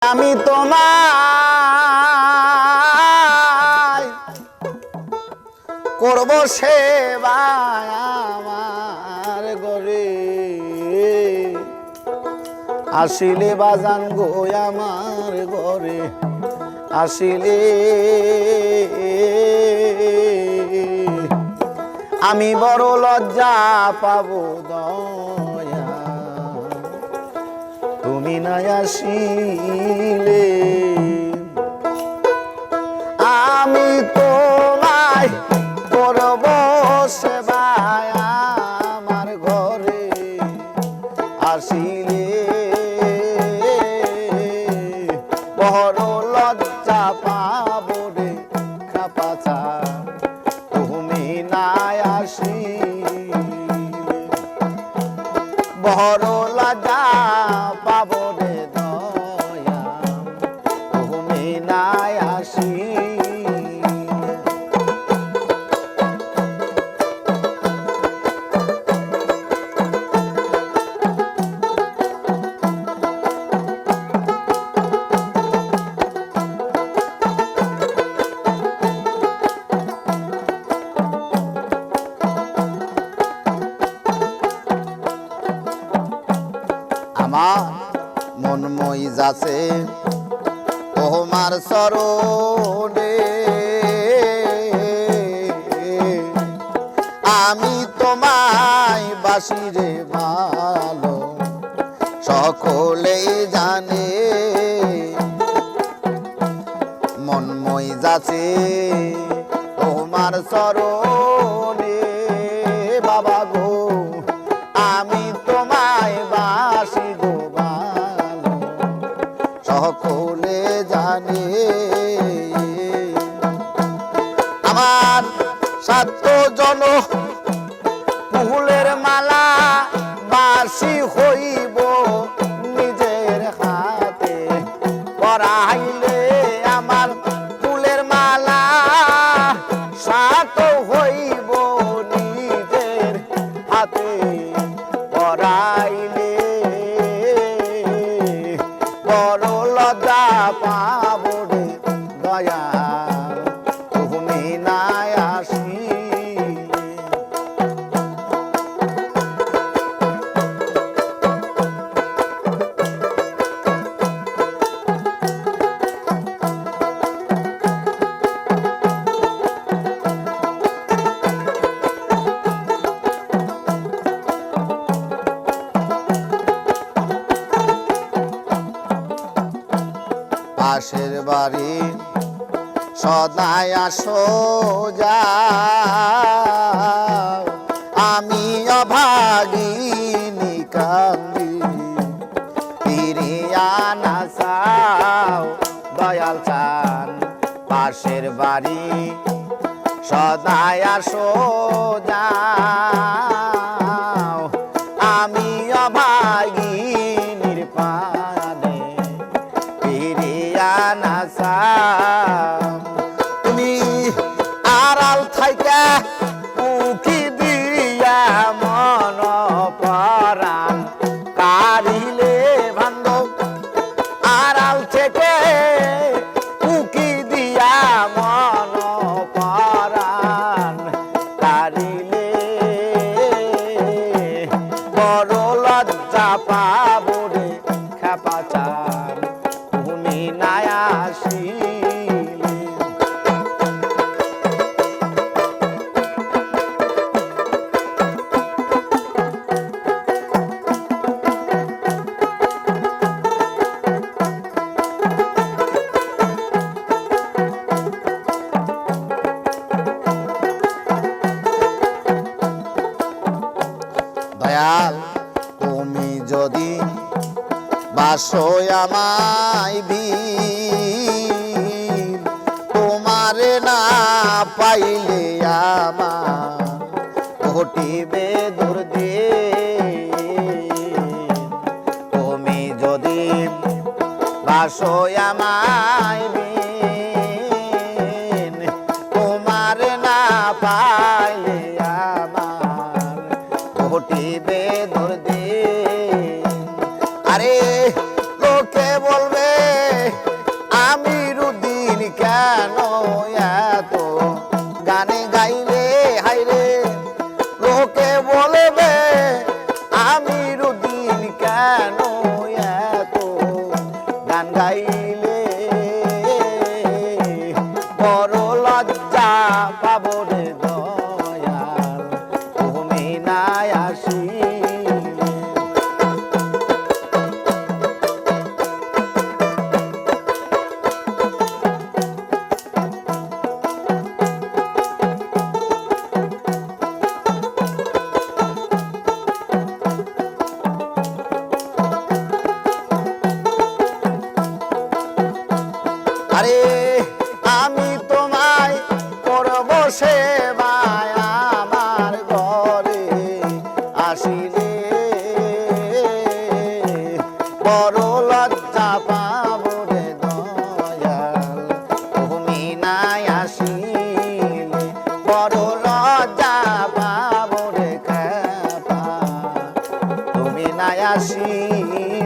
আমি তোমায় করব সেবা আমার ঘরে আসিলে বাজান গো আমার ঘরে আসিলে আমি বড় লজ্জা পাবো দয়া তুমি না আসিলে আমি তোমায় করব সেবা আমার ঘরে আসিলে বড় লজ্জা পাবো রে খাপাচা তুমি না আসিলে বড় লজ্জা পাবো রে দয়া তুমি না আসিলে আমার মন মই যাচ্ছে তোমার চরণে আমি তোমায় বাসি রে ভালো সকলেই জানে মন মই যাচ্ছে তোমার চরণে বাবা গো আমি তোমায় বাসি গো ভালো সকলে জানে আমার সাত জন ফুলের মালা বাসি হইব নিজের হাতে পরাইলে আমার ফুলের মালা সাত হইব নিজের হাতে পরাইলে বড় লজ্জা পাবো রে দয়া তুমি না আসিলে পাশের বাড়ি সদায় আসো যাও আমি অভাগিনী কান্দি ফিরিয়া না চাও দয়াল চান পাশের বাড়ি সদায় আসো যাও আমি অভাগিনীর পানে ফিরিয়া না চাও তুমি আড়াল থাইকা উকি দিয়া মন পরাণ কারিলে বান্ধব আড়াল থেকে উকি দিয়া মন পরাণ কারিলে বড় লজ্জা পাবো রে খাপাচার তুমি না আসিলে দয়াল তুমি যদি বাসো আমায় বীর তোমারে না পাইলে আমার ঘটিবে দুর্দিন তুমি যদি বাসো আমায় বীর তোমারে না পাইলে আমার ঘটিবে দুর্দিন আরে লোকে বলবে গান গাইলে বড় লজ্জা পাবো রে দয়াল তুমি নাই আসিলে। আরে আমি তোমায় করব সেবায় আমার ঘরে আসিলে বড় লজ্জা পাবো রে দয়াল তুমি নাই আসিলে বড় লজ্জা পাবো রে খেপা তুমি নাই আসিলে।